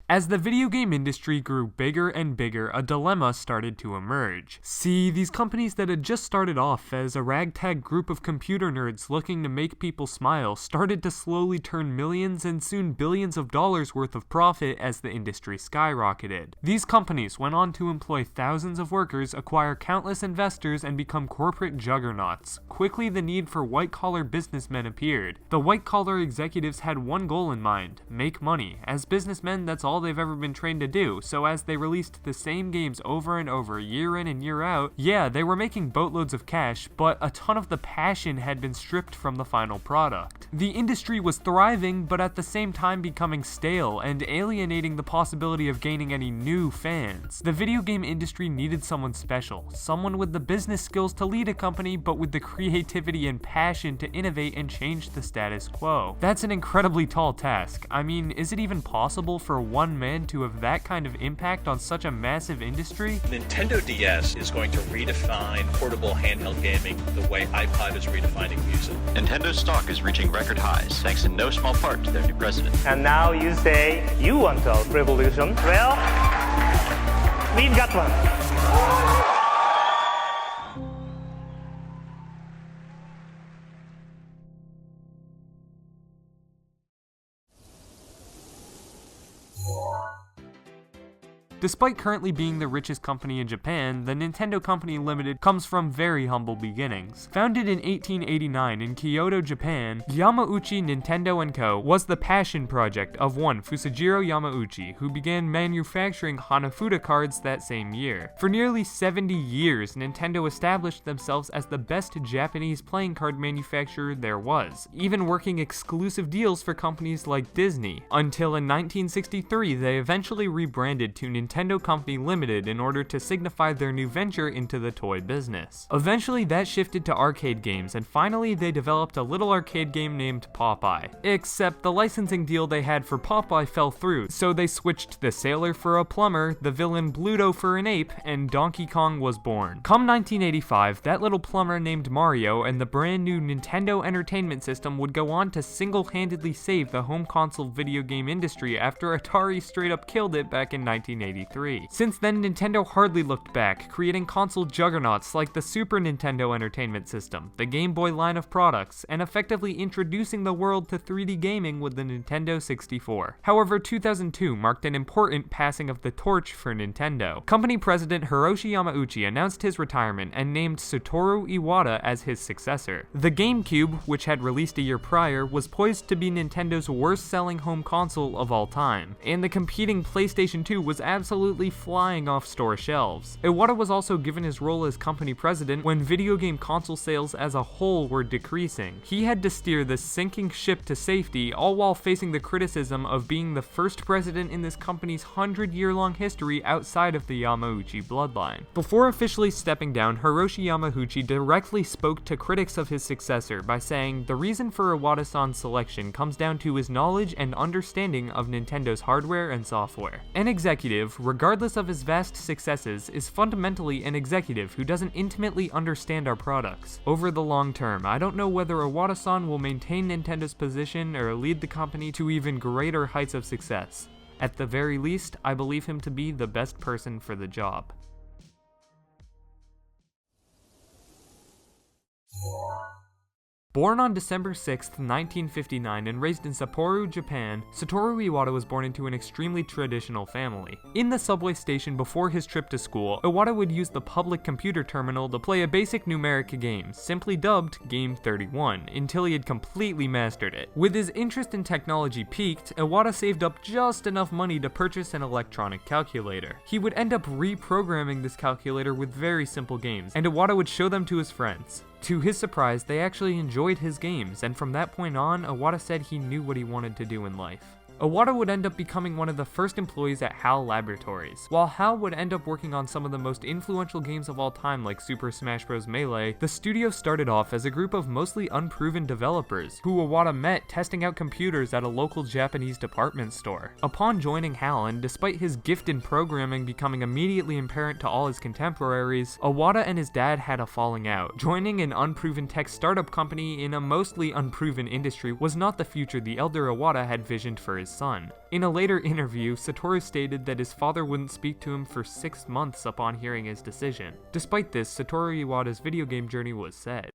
As the video game industry grew bigger and bigger, a dilemma started to emerge. See, these companies that had just started off as a ragtag group of computer nerds looking to make people smile started to slowly turn millions and soon billions of dollars worth of profit as the industry skyrocketed. These companies went on to employ thousands of workers, acquire countless investors, and become corporate juggernauts. Quickly, the need for white-collar businessmen appeared. The white-collar executives had one goal in mind: make money. As businessmen, that's all they've ever been trained to do, so as they released the same games over and over, year in and year out, yeah, they were making boatloads of cash, but a ton of the passion had been stripped from the final product. The industry was thriving, but at the same time becoming stale and alienating the possibility of gaining any new fans. The video game industry needed someone special, someone with the business skills to lead a company, but with the creativity and passion to innovate and change the status quo. That's an incredibly tall task. I mean, is it even possible for one man to have that kind of impact on such a massive industry? Nintendo DS is going to redefine portable handheld gaming the way iPod is redefining music. Nintendo's stock is reaching record highs, thanks in no small part to their new president. And now you say you want a revolution. Well, we've got one. Despite currently being the richest company in Japan, the Nintendo Company Limited comes from very humble beginnings. Founded in 1889 in Kyoto, Japan, Yamauchi Nintendo & Co. was the passion project of one Fusajiro Yamauchi, who began manufacturing Hanafuda cards that same year. For nearly 70 years, Nintendo established themselves as the best Japanese playing card manufacturer there was, even working exclusive deals for companies like Disney, until in 1963 they eventually rebranded to Nintendo Company Limited in order to signify their new venture into the toy business. Eventually that shifted to arcade games, and finally they developed a little arcade game named Popeye. Except the licensing deal they had for Popeye fell through, so they switched the sailor for a plumber, the villain Bluto for an ape, and Donkey Kong was born. Come 1985, that little plumber named Mario and the brand new Nintendo Entertainment System would go on to single-handedly save the home console video game industry after Atari straight up killed it back in 1983. Since then, Nintendo hardly looked back, creating console juggernauts like the Super Nintendo Entertainment System, the Game Boy line of products, and effectively introducing the world to 3D gaming with the Nintendo 64. However, 2002 marked an important passing of the torch for Nintendo. Company president Hiroshi Yamauchi announced his retirement and named Satoru Iwata as his successor. The GameCube, which had released a year prior, was poised to be Nintendo's worst-selling home console of all time, and the competing PlayStation 2 was absolutely flying off store shelves. Iwata was also given his role as company president when video game console sales as a whole were decreasing. He had to steer the sinking ship to safety, all while facing the criticism of being the first president in this company's 100-year-long history outside of the Yamauchi bloodline. Before officially stepping down, Hiroshi Yamauchi directly spoke to critics of his successor by saying, "The reason for Iwata-san's selection comes down to his knowledge and understanding of Nintendo's hardware and software. An executive, regardless of his vast successes, is fundamentally an executive who doesn't intimately understand our products. Over the long term, I don't know whether Iwata-san will maintain Nintendo's position or lead the company to even greater heights of success. At the very least, I believe him to be the best person for the job." Born on December 6, 1959 and raised in Sapporo, Japan, Satoru Iwata was born into an extremely traditional family. In the subway station before his trip to school, Iwata would use the public computer terminal to play a basic numeric game, simply dubbed Game 31, until he had completely mastered it. With his interest in technology peaked, Iwata saved up just enough money to purchase an electronic calculator. He would end up reprogramming this calculator with very simple games, and Iwata would show them to his friends. To his surprise, they actually enjoyed his games, and from that point on, Iwata said he knew what he wanted to do in life. Iwata would end up becoming one of the first employees at HAL Laboratories. While HAL would end up working on some of the most influential games of all time like Super Smash Bros. Melee, the studio started off as a group of mostly unproven developers, who Iwata met testing out computers at a local Japanese department store. Upon joining HAL, and despite his gift in programming becoming immediately apparent to all his contemporaries, Iwata and his dad had a falling out. Joining an unproven tech startup company in a mostly unproven industry was not the future the elder Iwata had visioned for his his son. In a later interview, Satoru stated that his father wouldn't speak to him for 6 months upon hearing his decision. Despite this, Satoru Iwata's video game journey was set.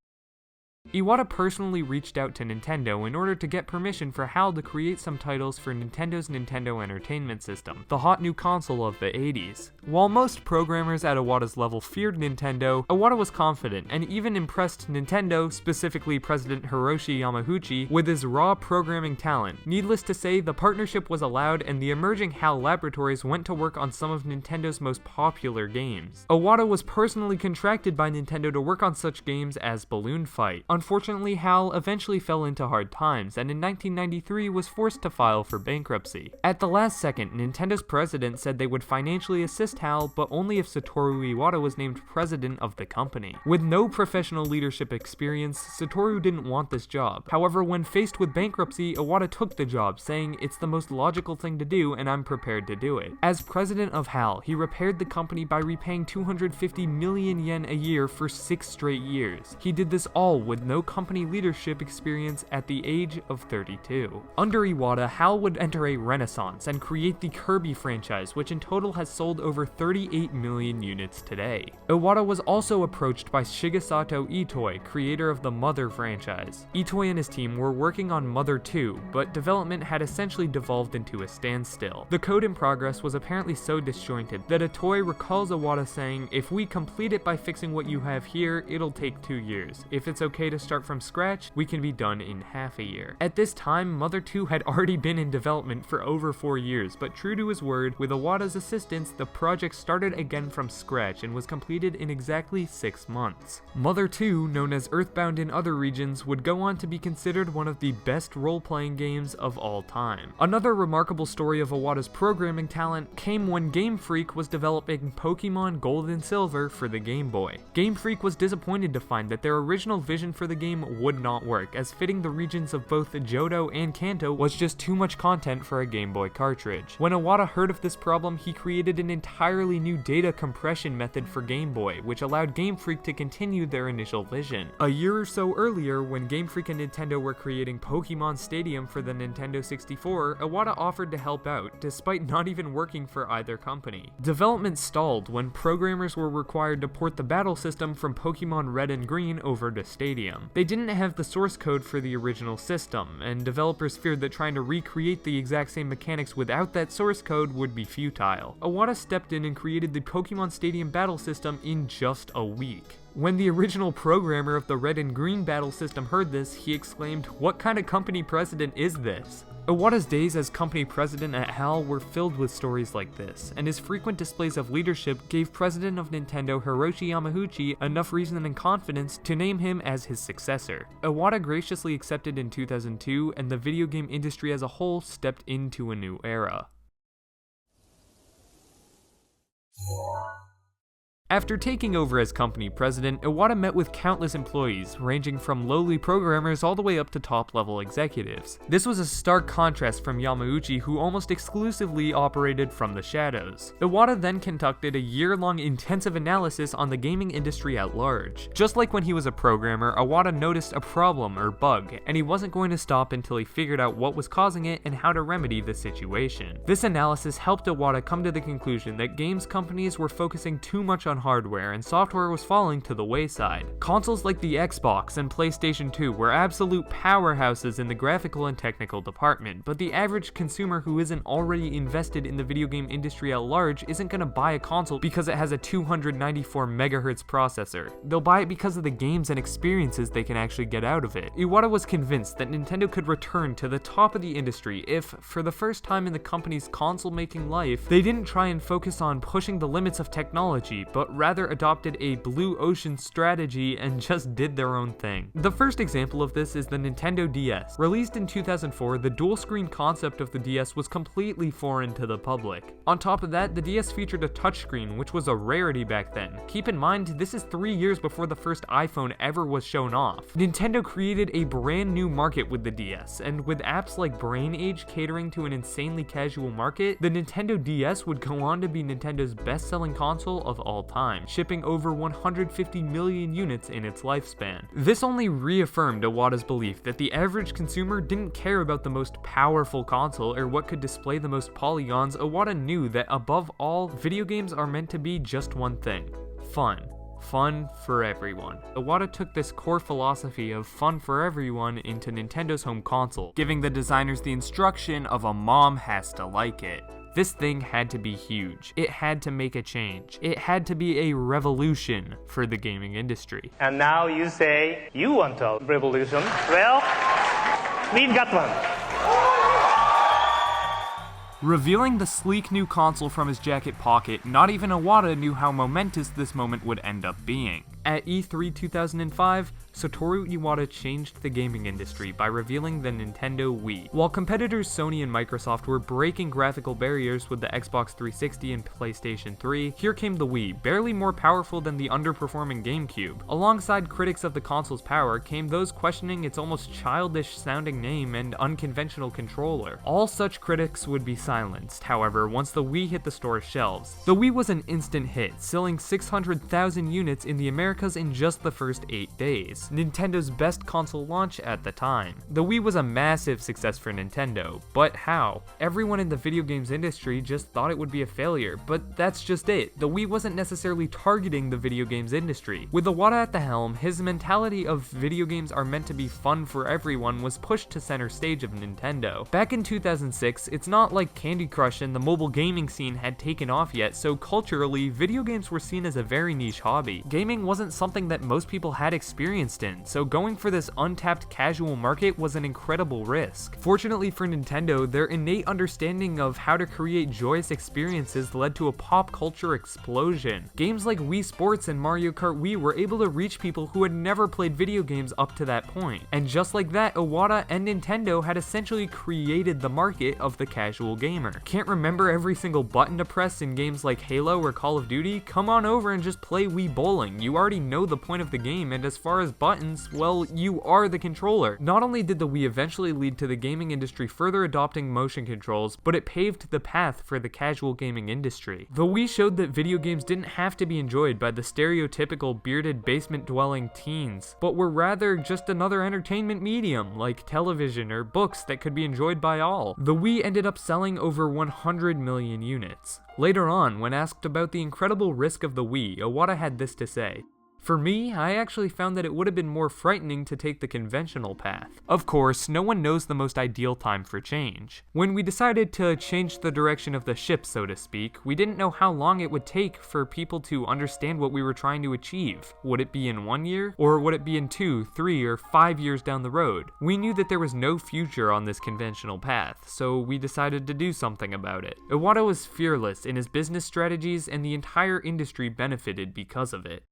Iwata personally reached out to Nintendo in order to get permission for HAL to create some titles for Nintendo's Nintendo Entertainment System, the hot new console of the 80s. While most programmers at Iwata's level feared Nintendo, Iwata was confident and even impressed Nintendo, specifically President Hiroshi Yamauchi, with his raw programming talent. Needless to say, the partnership was allowed and the emerging HAL laboratories went to work on some of Nintendo's most popular games. Iwata was personally contracted by Nintendo to work on such games as Balloon Fight. Unfortunately, HAL eventually fell into hard times, and in 1993 was forced to file for bankruptcy. At the last second, Nintendo's president said they would financially assist HAL, but only if Satoru Iwata was named president of the company. With no professional leadership experience, Satoru didn't want this job. However, when faced with bankruptcy, Iwata took the job, saying, "It's the most logical thing to do, and I'm prepared to do it." As president of HAL, he repaired the company by repaying 250 million yen a year for 6 straight years. He did this all with no company leadership experience at the age of 32. Under Iwata, HAL would enter a renaissance and create the Kirby franchise, which in total has sold over 38 million units today. Iwata was also approached by Shigesato Itoi, creator of the Mother franchise. Itoi and his team were working on Mother 2, but development had essentially devolved into a standstill. The code in progress was apparently so disjointed that Itoi recalls Iwata saying, "If we complete it by fixing what you have here, it'll take 2 years. If it's okay to start from scratch, we can be done in half a year." At this time, Mother 2 had already been in development for over 4 years, but true to his word, with Iwata's assistance, the project started again from scratch and was completed in exactly 6 months. Mother 2, known as Earthbound in other regions, would go on to be considered one of the best role-playing games of all time. Another remarkable story of Iwata's programming talent came when Game Freak was developing Pokemon Gold and Silver for the Game Boy. Game Freak was disappointed to find that their original vision for the game would not work, as fitting the regions of both Johto and Kanto was just too much content for a Game Boy cartridge. When Iwata heard of this problem, he created an entirely new data compression method for Game Boy, which allowed Game Freak to continue their initial vision. A year or so earlier, when Game Freak and Nintendo were creating Pokemon Stadium for the Nintendo 64, Iwata offered to help out, despite not even working for either company. Development stalled when programmers were required to port the battle system from Pokemon Red and Green over to Stadium. They didn't have the source code for the original system, and developers feared that trying to recreate the exact same mechanics without that source code would be futile. Iwata stepped in and created the Pokemon Stadium battle system in just a week. When the original programmer of the Red and Green battle system heard this, he exclaimed, "What kind of company president is this?" Iwata's days as company president at HAL were filled with stories like this, and his frequent displays of leadership gave president of Nintendo Hiroshi Yamauchi enough reason and confidence to name him as his successor. Iwata graciously accepted in 2002, and the video game industry as a whole stepped into a new era. After taking over as company president, Iwata met with countless employees, ranging from lowly programmers all the way up to top-level executives. This was a stark contrast from Yamauchi, who almost exclusively operated from the shadows. Iwata then conducted a year-long intensive analysis on the gaming industry at large. Just like when he was a programmer, Iwata noticed a problem or bug, and he wasn't going to stop until he figured out what was causing it and how to remedy the situation. This analysis helped Iwata come to the conclusion that games companies were focusing too much on hardware and software was falling to the wayside. Consoles like the Xbox and PlayStation 2 were absolute powerhouses in the graphical and technical department, but the average consumer who isn't already invested in the video game industry at large isn't going to buy a console because it has a 294 MHz processor. They'll buy it because of the games and experiences they can actually get out of it. Iwata was convinced that Nintendo could return to the top of the industry if, for the first time in the company's console-making life, they didn't try and focus on pushing the limits of technology, but rather adopted a blue ocean strategy and just did their own thing. The first example of this is the Nintendo DS. Released in 2004, the dual screen concept of the DS was completely foreign to the public. On top of that, the DS featured a touchscreen, which was a rarity back then. Keep in mind, this is 3 years before the first iPhone ever was shown off. Nintendo created a brand new market with the DS, and with apps like Brain Age catering to an insanely casual market, the Nintendo DS would go on to be Nintendo's best-selling console of all time. time, shipping over 150 million units in its lifespan. This only reaffirmed Iwata's belief that the average consumer didn't care about the most powerful console or what could display the most polygons. Iwata knew that above all, video games are meant to be just one thing: fun. Fun for everyone. Iwata took this core philosophy of fun for everyone into Nintendo's home console, giving the designers the instruction of a mom has to like it. This thing had to be huge. It had to make a change. It had to be a revolution for the gaming industry. And now you say you want a revolution. Well, we've got one. Revealing the sleek new console from his jacket pocket, not even Iwata knew how momentous this moment would end up being. At E3 2005, Satoru Iwata changed the gaming industry by revealing the Nintendo Wii. While competitors Sony and Microsoft were breaking graphical barriers with the Xbox 360 and PlayStation 3, here came the Wii, barely more powerful than the underperforming GameCube. Alongside critics of the console's power came those questioning its almost childish-sounding name and unconventional controller. All such critics would be silenced, however, once the Wii hit the store's shelves. The Wii was an instant hit, selling 600,000 units in the Americas in just the first 8 days, Nintendo's best console launch at the time. The Wii was a massive success for Nintendo, but how? Everyone in the video games industry just thought it would be a failure, but that's just it. The Wii wasn't necessarily targeting the video games industry. With Iwata at the helm, his mentality of video games are meant to be fun for everyone was pushed to center stage of Nintendo. Back in 2006, it's not like Candy Crush and the mobile gaming scene had taken off yet, so culturally, video games were seen as a very niche hobby. Gaming wasn't something that most people had experienced in, so going for this untapped casual market was an incredible risk. Fortunately for Nintendo, their innate understanding of how to create joyous experiences led to a pop culture explosion. Games like Wii Sports and Mario Kart Wii were able to reach people who had never played video games up to that point. And just like that, Iwata and Nintendo had essentially created the market of the casual gamer. Can't remember every single button to press in games like Halo or Call of Duty? Come on over and just play Wii Bowling. You already know the point of the game, and as far as buttons, well, you are the controller. Not only did the Wii eventually lead to the gaming industry further adopting motion controls, but it paved the path for the casual gaming industry. The Wii showed that video games didn't have to be enjoyed by the stereotypical bearded basement-dwelling teens, but were rather just another entertainment medium, like television or books that could be enjoyed by all. The Wii ended up selling over 100 million units. Later on, when asked about the incredible risk of the Wii, Iwata had this to say: "For me, I actually found that it would have been more frightening to take the conventional path." Of course, no one knows the most ideal time for change. When we decided to change the direction of the ship, so to speak, we didn't know how long it would take for people to understand what we were trying to achieve. Would it be in 1 year? Or would it be in 2, 3, or 5 years down the road? We knew that there was no future on this conventional path, so we decided to do something about it. Iwata was fearless in his business strategies, and the entire industry benefited because of it.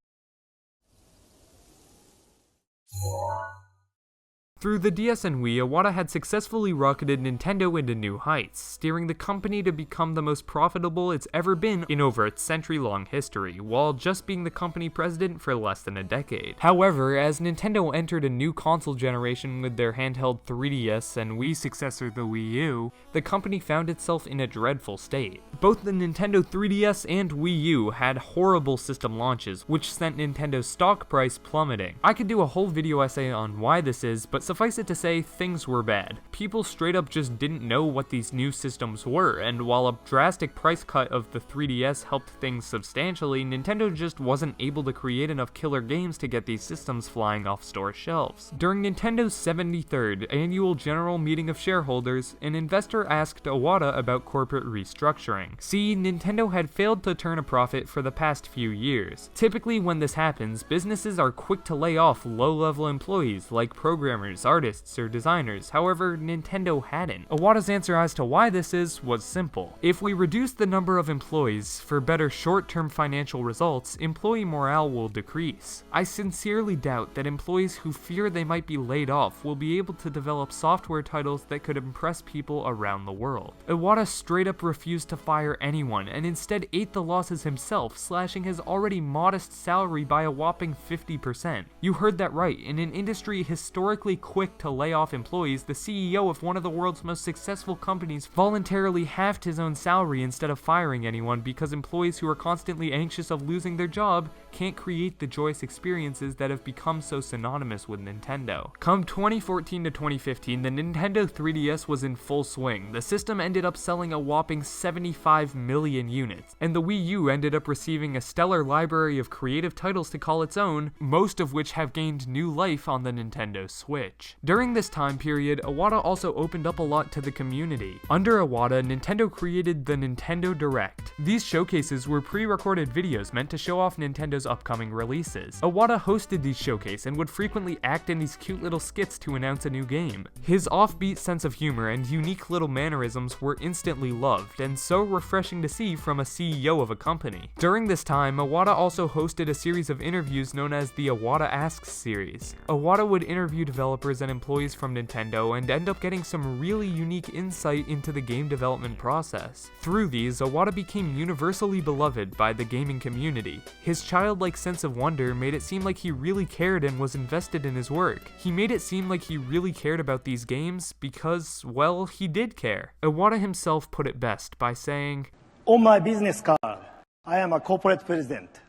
Through the DS and Wii, Iwata had successfully rocketed Nintendo into new heights, steering the company to become the most profitable it's ever been in over its century-long history, while just being the company president for less than a decade. However, as Nintendo entered a new console generation with their handheld 3DS and Wii successor the Wii U, the company found itself in a dreadful state. Both the Nintendo 3DS and Wii U had horrible system launches, which sent Nintendo's stock price plummeting. I could do a whole video essay on why this is, but suffice it to say, things were bad. People straight up just didn't know what these new systems were, and while a drastic price cut of the 3DS helped things substantially, Nintendo just wasn't able to create enough killer games to get these systems flying off store shelves. During Nintendo's 73rd annual general meeting of shareholders, an investor asked Iwata about corporate restructuring. See, Nintendo had failed to turn a profit for the past few years. Typically when this happens, businesses are quick to lay off low-level employees like programmers, artists, or designers. However, Nintendo hadn't. Iwata's answer as to why this was simple. If we reduce the number of employees for better short-term financial results, employee morale will decrease. I sincerely doubt that employees who fear they might be laid off will be able to develop software titles that could impress people around the world. Iwata straight up refused to fire fire anyone and instead ate the losses himself, slashing his already modest salary by a whopping 50%. You heard that right. In an industry historically quick to lay off employees, the CEO of one of the world's most successful companies voluntarily halved his own salary instead of firing anyone because employees who are constantly anxious of losing their job can't create the joyous experiences that have become so synonymous with Nintendo. Come 2014 to 2015, the Nintendo 3DS was in full swing. The system ended up selling a whopping 75 million units, and the Wii U ended up receiving a stellar library of creative titles to call its own, most of which have gained new life on the Nintendo Switch. During this time period, Iwata also opened up a lot to the community. Under Iwata, Nintendo created the Nintendo Direct. These showcases were pre-recorded videos meant to show off Nintendo's upcoming releases. Iwata hosted these showcases and would frequently act in these cute little skits to announce a new game. His offbeat sense of humor and unique little mannerisms were instantly loved, and so refreshing to see from a CEO of a company. During this time, Iwata also hosted a series of interviews known as the Iwata Asks series. Iwata would interview developers and employees from Nintendo and end up getting some really unique insight into the game development process. Through these, Iwata became universally beloved by the gaming community. His childlike sense of wonder made it seem like he really cared and was invested in his work. He made it seem like he really cared about these games because, well, he did care. Iwata himself put it best by saying, "On my business card, I am a corporate president.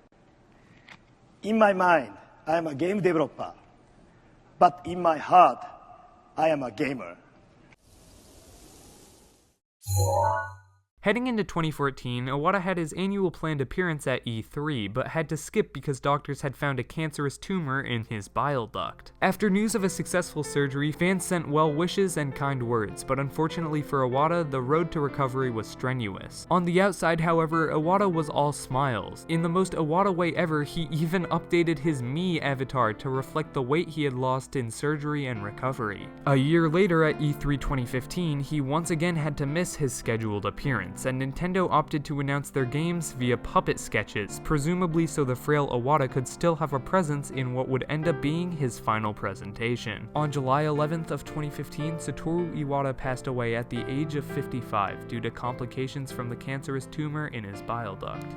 In my mind, I am a game developer. But in my heart, I am a gamer." Heading into 2014, Iwata had his annual planned appearance at E3, but had to skip because doctors had found a cancerous tumor in his bile duct. After news of a successful surgery, fans sent well wishes and kind words, but unfortunately for Iwata, the road to recovery was strenuous. On the outside, however, Iwata was all smiles. In the most Iwata way ever, he even updated his Mii avatar to reflect the weight he had lost in surgery and recovery. A year later at E3 2015, he once again had to miss his scheduled appearance, and Nintendo opted to announce their games via puppet sketches, presumably so the frail Iwata could still have a presence in what would end up being his final presentation. On July 11th of 2015, Satoru Iwata passed away at the age of 55 due to complications from the cancerous tumor in his bile duct.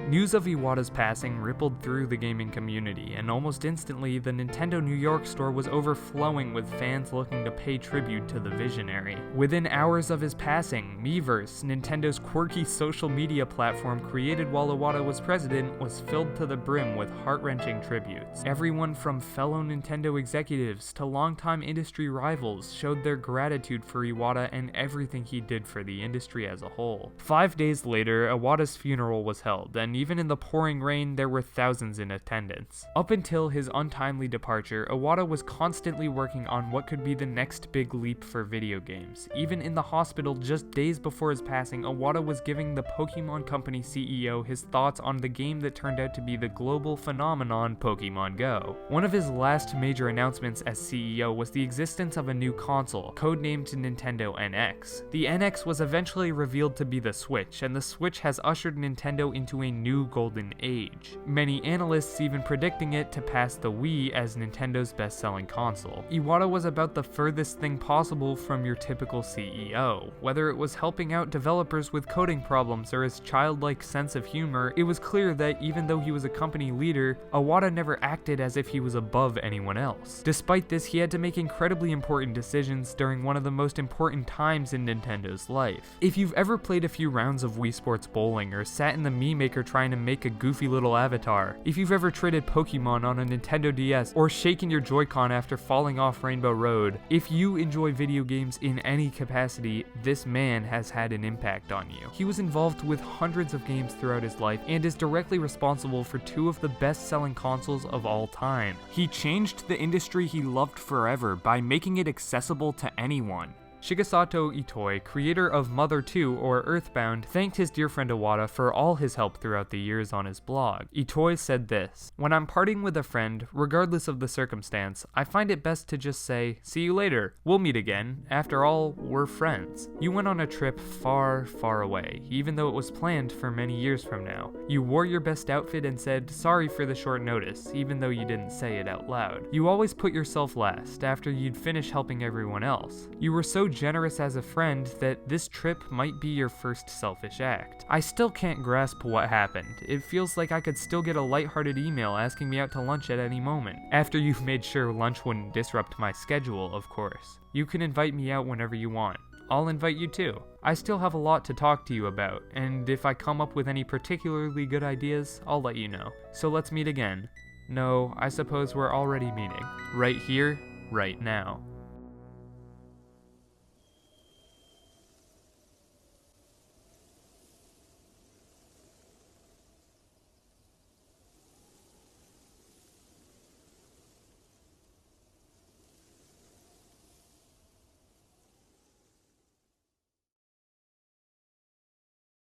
News of Iwata's passing rippled through the gaming community, and almost instantly, the Nintendo New York store was overflowing with fans looking to pay tribute to the visionary. Within hours of his passing, Miiverse, Nintendo's quirky social media platform created while Iwata was president, was filled to the brim with heart-wrenching tributes. Everyone from fellow Nintendo executives to longtime industry rivals showed their gratitude for Iwata and everything he did for the industry as a whole. 5 days later, Iwata's funeral was held, and even in the pouring rain, there were thousands in attendance. Up until his untimely departure, Iwata was constantly working on what could be the next big leap for video games. Even in the hospital just days before his passing, Iwata was giving the Pokemon Company CEO his thoughts on the game that turned out to be the global phenomenon Pokemon Go. One of his last major announcements as CEO was the existence of a new console, codenamed Nintendo NX. The NX was eventually revealed to be the Switch, and the Switch has ushered Nintendo into a new golden age. Many analysts even predicting it to pass the Wii as Nintendo's best-selling console. Iwata was about the furthest thing possible from your typical CEO. Whether it was helping out developers with coding problems or his childlike sense of humor, it was clear that even though he was a company leader, Iwata never acted as if he was above anyone else. Despite this, he had to make incredibly important decisions during one of the most important times in Nintendo's life. If you've ever played a few rounds of Wii Sports Bowling or sat in the Mii Maker trying to make a goofy little avatar, if you've ever traded Pokemon on a Nintendo DS, or shaken your Joy-Con after falling off Rainbow Road, if you enjoy video games in any capacity, this man has had an impact on you. He was involved with hundreds of games throughout his life and is directly responsible for 2 of the best-selling consoles of all time. He changed the industry he loved forever by making it accessible to anyone. Shigesato Itoi, creator of Mother 2 or Earthbound, thanked his dear friend Iwata for all his help throughout the years on his blog. Itoi said this: "When I'm parting with a friend, regardless of the circumstance, I find it best to just say, 'See you later, we'll meet again. After all, we're friends.' You went on a trip far, far away, even though it was planned for many years from now. You wore your best outfit and said, 'Sorry for the short notice,' even though you didn't say it out loud. You always put yourself last, after you'd finish helping everyone else. You were so generous as a friend that this trip might be your first selfish act. I still can't grasp what happened. It feels like I could still get a lighthearted email asking me out to lunch at any moment. After you've made sure lunch wouldn't disrupt my schedule, of course. You can invite me out whenever you want. I'll invite you too. I still have a lot to talk to you about, and if I come up with any particularly good ideas, I'll let you know. So let's meet again. No, I suppose we're already meeting. Right here, right now.